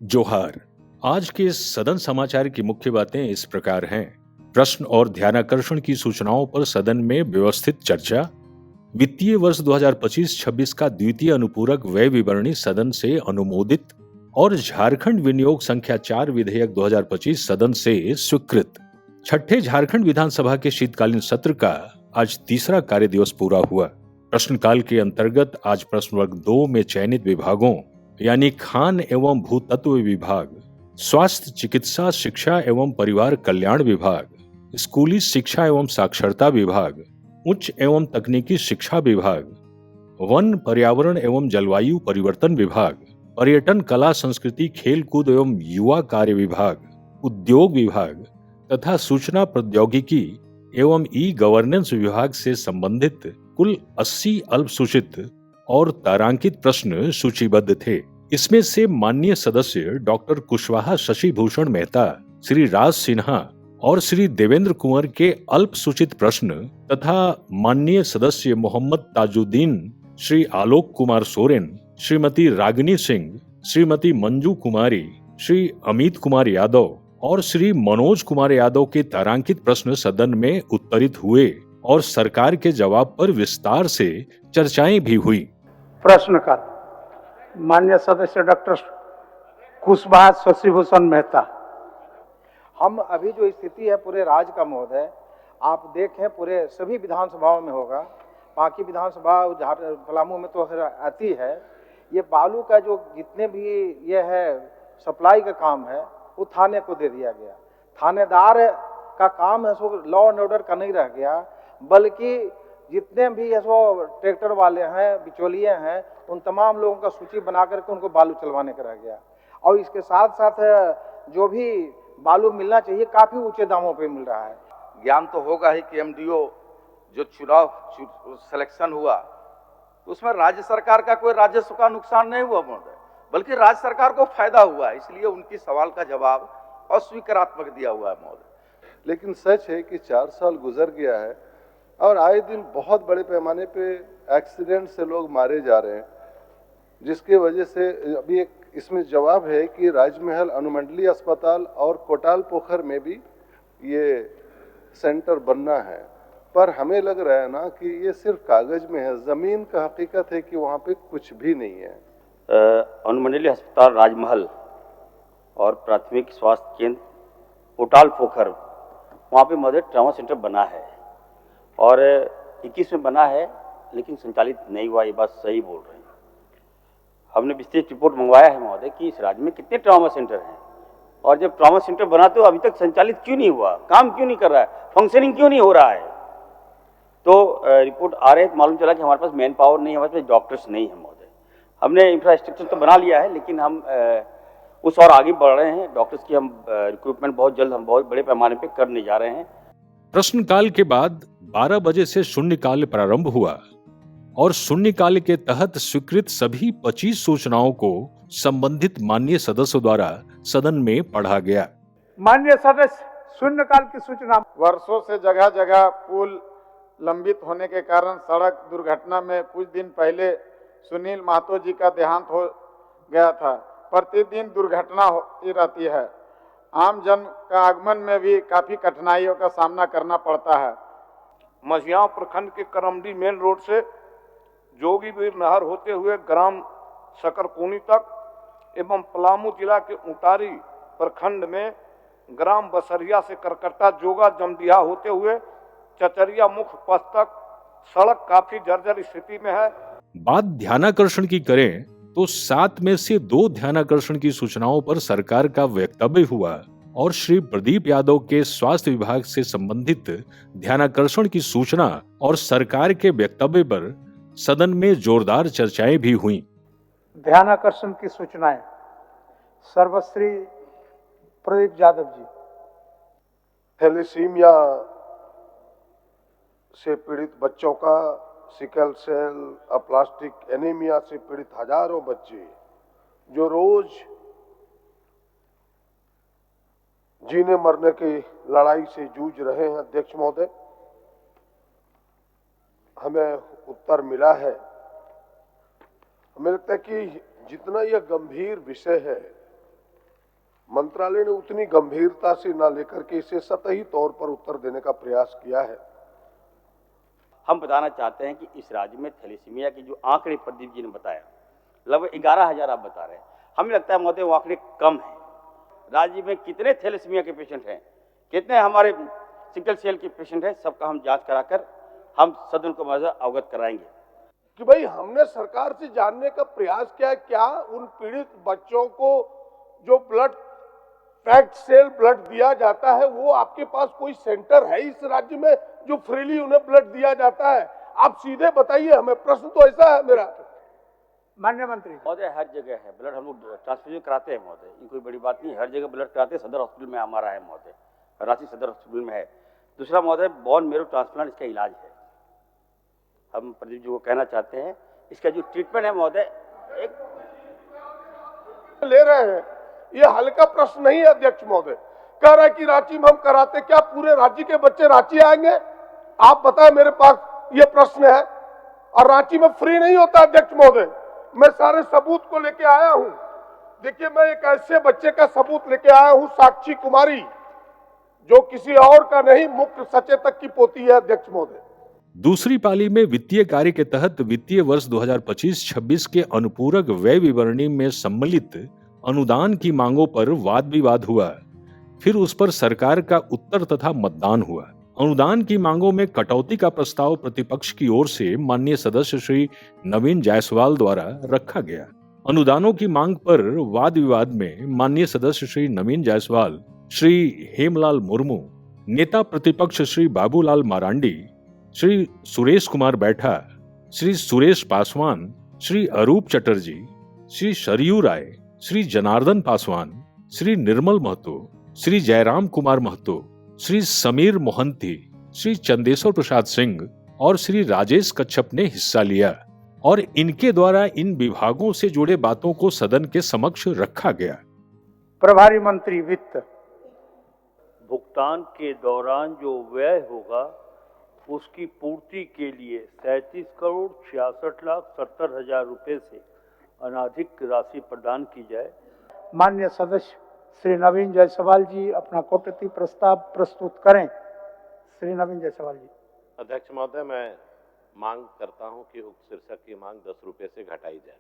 जोहार। आज के इस सदन समाचार की मुख्य बातें इस प्रकार हैं। प्रश्न और ध्यानाकर्षण की सूचनाओं पर सदन में व्यवस्थित चर्चा। वित्तीय वर्ष 2025-26 का द्वितीय अनुपूरक व्यय विवरणी सदन से अनुमोदित और झारखंड विनियोग संख्या 4 विधेयक 2025 सदन से स्वीकृत। छठे झारखंड विधानसभा के शीतकालीन सत्र का आज तीसरा कार्य दिवस पूरा हुआ। प्रश्नकाल के अंतर्गत आज प्रश्न वर्ग 2 में चयनित विभागों यानी खान एवं भूतत्व विभाग, स्वास्थ्य चिकित्सा शिक्षा एवं परिवार कल्याण विभाग, स्कूली शिक्षा एवं साक्षरता विभाग, उच्च एवं तकनीकी शिक्षा विभाग, वन पर्यावरण एवं जलवायु परिवर्तन विभाग, पर्यटन कला संस्कृति खेल कूद एवं युवा कार्य विभाग, उद्योग विभाग तथा सूचना प्रौद्योगिकी एवं ई गवर्नेंस विभाग से संबंधित कुल 80 अल्पसूचित और तारांकित प्रश्न सूचीबद्ध थे। इसमें से माननीय सदस्य डॉक्टर कुशवाहा शशि भूषण मेहता, श्री राज सिन्हा और श्री देवेंद्र कुंवर के अल्पसूचित प्रश्न तथा माननीय सदस्य मोहम्मद ताजुद्दीन, श्री आलोक कुमार सोरेन, श्रीमती रागिनी सिंह, श्रीमती मंजू कुमारी, श्री अमित कुमार यादव और श्री मनोज कुमार यादव के तारांकित प्रश्न सदन में उत्तरित हुए और सरकार के जवाब पर विस्तार से चर्चाएं भी हुई। प्रश्नकाल। माननीय सदस्य डॉक्टर कुशवाहा शशिभूषण मेहता। हम अभी जो स्थिति है पूरे राज्य का महोदय, आप देखें पूरे सभी विधानसभाओं में होगा, बाकी विधानसभा पलामू में तो आती है, ये बालू का जो जितने भी ये है सप्लाई का काम है वो थाने को दे दिया गया। थानेदार का काम है सो लॉ एंड ऑर्डर का नहीं रह गया, बल्कि जितने भी ऐसो ट्रैक्टर वाले हैं, बिचौलिए हैं, उन तमाम लोगों का सूची बना करके उनको बालू चलवाने का रह गया। और इसके साथ साथ जो भी बालू मिलना चाहिए काफी ऊंचे दामों पे मिल रहा है। ज्ञान तो होगा ही कि एमडीओ जो चुनाव सिलेक्शन हुआ उसमें राज्य सरकार का कोई राजस्व का नुकसान नहीं हुआ महोदय, बल्कि राज्य सरकार को फायदा हुआ, इसलिए उनकी सवाल का जवाब अस्वीकारात्मक दिया हुआ है महोदय। लेकिन सच है कि 4 साल गुजर गया है और आए दिन बहुत बड़े पैमाने पे एक्सीडेंट से लोग मारे जा रहे हैं, जिसकी वजह से अभी एक इसमें जवाब है कि राजमहल अनुमंडलीय अस्पताल और कोटाल पोखर में भी ये सेंटर बनना है। पर हमें लग रहा है ना कि ये सिर्फ कागज में है, जमीन का हकीकत है कि वहाँ पे कुछ भी नहीं है। अनुमंडलीय अस्पताल राजमहल और प्राथमिक स्वास्थ्य केंद्र कोटाल पोखर, वहाँ पे महोदय ट्रॉमा सेंटर बना है और 21 में बना है, लेकिन संचालित नहीं हुआ। ये बात सही बोल रहे हैं। हमने विस्तृत रिपोर्ट मंगवाया है महोदय कि इस राज्य में कितने ट्रॉमा सेंटर हैं और जब ट्रॉमा सेंटर बना तो अभी तक संचालित क्यों नहीं हुआ, काम क्यों नहीं कर रहा है, फंक्शनिंग क्यों नहीं हो रहा है। तो रिपोर्ट आ रहे तो मालूम चला कि हमारे पास मैन पावर नहीं है, हमारे पास डॉक्टर्स नहीं है महोदय। हमने इंफ्रास्ट्रक्चर तो बना लिया है, लेकिन हम उस और आगे बढ़ रहे हैं। डॉक्टर्स की हम रिक्रूटमेंट बहुत जल्द हम बहुत बड़े पैमाने पे करने जा रहे हैं। प्रश्नकाल के बाद 12 बजे से शून्यकाल प्रारंभ हुआ और शून्यकाल के तहत स्वीकृत सभी 25 सूचनाओं को संबंधित माननीय सदस्यों द्वारा सदन में पढ़ा गया। माननीय सदस्य शून्यकाल की सूचना। वर्षों से जगह जगह पुल लंबित होने के कारण सड़क दुर्घटना में कुछ दिन पहले सुनील महतो जी का देहांत हो गया था। प्रतिदिन दुर्घटना होती रहती है। आम जन का आगमन में भी काफी कठिनाइयों का सामना करना पड़ता है। मझियां प्रखंड के करमडी मेन रोड से जोगीवीर नहर होते हुए ग्राम सकरकोनी तक एवं पलामू जिला के उंटारी प्रखंड में ग्राम बसरिया से करकट्टा जोगा जमदिया होते हुए चचरिया मुख्य पथ तक सड़क काफी जर्जर स्थिति में है। बात ध्यानाकर्षण की करें तो 7 में से 2 ध्यानाकर्षण की सूचनाओं पर सरकार का वक्तव्य हुआ और श्री प्रदीप यादव के स्वास्थ्य विभाग से संबंधित ध्यानाकर्षण की सूचना और सरकार के वक्तव्य पर सदन में जोरदार चर्चाएं भी हुईं। ध्यानाकर्षण की सूचनाएं। सर्वश्री प्रदीप यादव जी। थैलेसीमिया से पीड़ित बच्चों का, सिकल सेल, अप्लास्टिक एनीमिया से पीड़ित हजारों बच्चे जो रोज जीने मरने की लड़ाई से जूझ रहे हैं। अध्यक्ष महोदय, हमें उत्तर मिला है। हमें लगता है कि जितना यह गंभीर विषय है मंत्रालय ने उतनी गंभीरता से न लेकर के इसे सतही तौर पर उत्तर देने का प्रयास किया है। हम बताना चाहते हैं कि इस राज्य में थैलेसीमिया की जो आंकड़े प्रदीप जी ने बताया, लगभग 11,000 आप बता रहे हैं, हमें लगता है महोदय वो आंकड़े कम हैं। राज्य में कितने थैलेसीमिया के पेशेंट हैं, कितने हमारे सिकल सेल के पेशेंट हैं, सबका हम जांच कराकर हम सदन को अवगत कराएंगे कि भाई हमने सरकार से जानने का प्रयास किया है, क्या उन पीड़ित बच्चों को जो ब्लड पैक्ड सेल ब्लड दिया जाता है वो आपके पास कोई सेंटर है इस राज्य में जो फ्रीली उन्हें ब्लड दिया जाता है? आप सीधे बताइए हमें, प्रश्न तो ऐसा है मेरा। माननीय मंत्री महोदय हर जगह है ब्लड, हम लोग ट्रांसफ्यूजन कराते हैं महोदय, ये कोई बड़ी बात नहीं है, हर जगह ब्लड कराते हैं। सदर हॉस्पिटल में हमारा है महोदय, रांची सदर हॉस्पिटल में है। दूसरा महोदय बोन मैरो ट्रांसप्लांट इसका इलाज है। हम प्रदीप जी को कहना चाहते हैं इसका जो ट्रीटमेंट है महोदय एक ले रहे हैं, ये हल्का प्रश्न नहीं है अध्यक्ष महोदय। कह रहा है कि रांची में हम कराते, क्या पूरे राज्य के बच्चे रांची आएंगे? आप बताएं, मेरे पास ये प्रश्न है। और रांची में फ्री नहीं होता अध्यक्ष महोदय, मैं सारे सबूत को लेके आया हूं। देखिए, मैं एक ऐसे बच्चे का सबूत लेके आया हूं, साक्षी कुमारी, जो किसी और का नहीं, मुख्य सचेतक की पोती है अध्यक्ष महोदय। दूसरी पाली में वित्तीय कार्य के तहत वित्तीय वर्ष 2025-26 के अनुपूरक व्यय विवरणी में सम्मिलित अनुदान की मांगों पर वाद विवाद हुआ। फिर उस पर सरकार का उत्तर तथा मतदान हुआ। अनुदान की मांगों में कटौती का प्रस्ताव प्रतिपक्ष की ओर से माननीय सदस्य श्री नवीन जायसवाल द्वारा रखा गया। अनुदानों की मांग पर वाद विवाद में माननीय सदस्य श्री नवीन जायसवाल, श्री हेमलाल मुर्मू, नेता प्रतिपक्ष श्री बाबूलाल मारांडी, श्री सुरेश कुमार बैठा, श्री सुरेश पासवान, श्री अरूप चटर्जी, श्री सरयू राय, श्री जनार्दन पासवान, श्री निर्मल महतो, श्री जयराम कुमार महतो, श्री समीर मोहंती, श्री चंदेश्वर प्रसाद सिंह और श्री राजेश कच्छप ने हिस्सा लिया और इनके द्वारा इन विभागों से जुड़े बातों को सदन के समक्ष रखा गया। प्रभारी मंत्री वित्त भुगतान के दौरान जो व्यय होगा उसकी पूर्ति के लिए 37,66,70,000 रुपए से अनाधिक राशि प्रदान की जाए। माननीय सदस्य श्री नवीन जायसवाल जी अपना कटौती प्रस्ताव प्रस्तुत करें। श्री नवीन जायसवाल जी। अध्यक्ष महोदय, मैं मांग करता हूं कि उक्त शीर्षक की मांग 10 रुपए से घटाई जाए।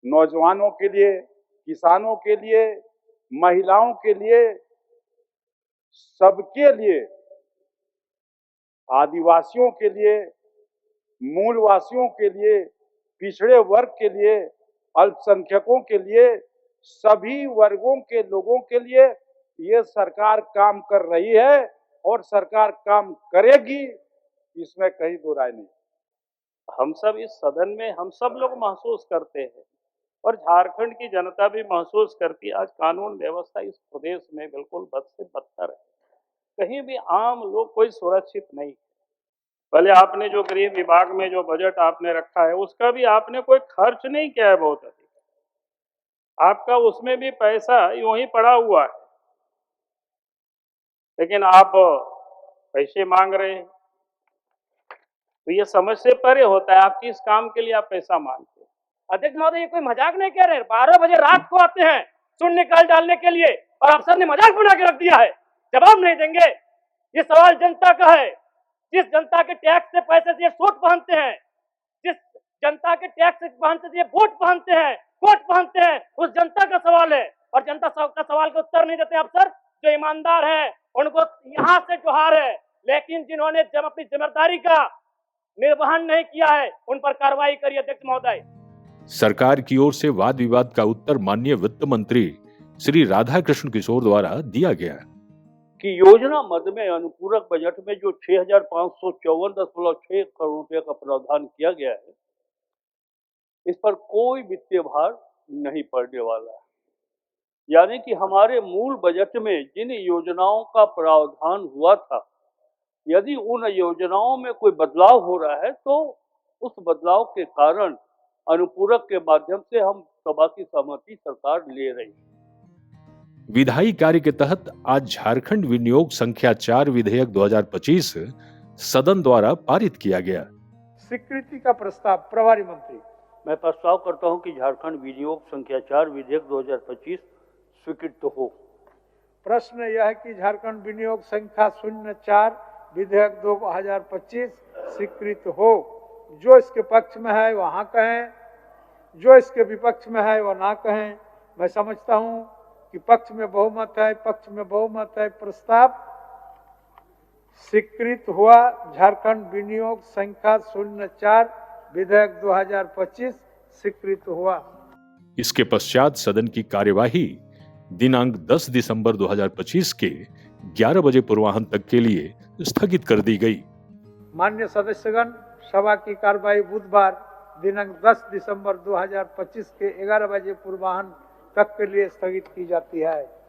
नौजवानों के लिए, किसानों के लिए, महिलाओं के लिए, सबके लिए, आदिवासियों के लिए, मूलवासियों के लिए, पिछड़े वर्ग के लिए, अल्पसंख्यकों के लिए, सभी वर्गों के लोगों के लिए ये सरकार काम कर रही है और सरकार काम करेगी, इसमें कहीं दो राय नहीं। हम सब इस सदन में हम सब लोग महसूस करते हैं और झारखंड की जनता भी महसूस करती है, आज कानून व्यवस्था इस प्रदेश में बिल्कुल बद से बदतर है। कहीं भी आम लोग कोई सुरक्षित नहीं। पहले आपने जो गृह विभाग में जो बजट आपने रखा है उसका भी आपने कोई खर्च नहीं किया है, बहुत अधिक आपका उसमें भी पैसा यूं ही पड़ा हुआ है, लेकिन आप पैसे मांग रहे हैं तो ये समझ से परे होता है। आप किस काम के लिए आप पैसा मांगते हैं? अध्यक्ष महोदय, ये कोई मजाक नहीं कह रहे। 12 बजे रात को आते हैं शून्य काल डालने के लिए और अफसर ने मजाक बना के रख दिया है, जवाब नहीं देंगे। ये सवाल जनता का है, जिस जनता के टैक्स से पैसे से ये सूट पहनते हैं, जिस जनता के टैक्स से पहनते से ये वोट पहनते हैं, कोट पहनते हैं, उस जनता का सवाल है। और जनता का सवाल का उत्तर नहीं देते अफसर। जो ईमानदार है उनको यहाँ से जोहार है, लेकिन जिन्होंने जब अपनी जिम्मेदारी का निर्वहन नहीं किया है उन पर कार्रवाई करिए अध्यक्ष महोदय। सरकार की ओर से वाद विवाद का उत्तर माननीय वित्त मंत्री श्री राधा कृष्ण किशोर द्वारा दिया गया कि योजना मद में अनुपूरक बजट में जो 6,554.6 करोड़ रुपए का प्रावधान किया गया है, इस पर कोई वित्तीय भार नहीं पड़ने वाला है। यानी कि हमारे मूल बजट में जिन योजनाओं का प्रावधान हुआ था, यदि उन योजनाओं में कोई बदलाव हो रहा है तो उस बदलाव के कारण अनुपूरक के माध्यम से हम सभा की सहमति सरकार ले रही है। विधायी कार्य के तहत आज झारखंड विनियोग संख्या 4 विधेयक 2025 सदन द्वारा पारित किया गया। स्वीकृति का प्रस्ताव प्रभारी मंत्री। मैं प्रस्ताव करता हूं कि झारखंड विनियोग संख्या 4 विधेयक 2025 स्वीकृत हो। प्रश्न यह है कि झारखंड विनियोग संख्या 04 विधेयक 2025 स्वीकृत हो। जो इसके पक्ष में है वह हाँ कहें, जो इसके विपक्ष में है वह ना कहें। मैं समझता हूं कि पक्ष में बहुमत है, पक्ष में बहुमत है। प्रस्ताव स्वीकृत हुआ। झारखंड विनियोग संख्या 04 विधेयक 2025 स्वीकृत हुआ। इसके पश्चात सदन की कार्यवाही दिनांक 10 दिसंबर 2025 के 11 बजे पूर्वाह्न तक के लिए स्थगित कर दी गई। माननीय सदस्यगण, सभा की कार्यवाही बुधवार दिनांक 10 दिसंबर 2025 के 11 बजे पूर्वाह्न तक के लिए स्थगित की जाती है।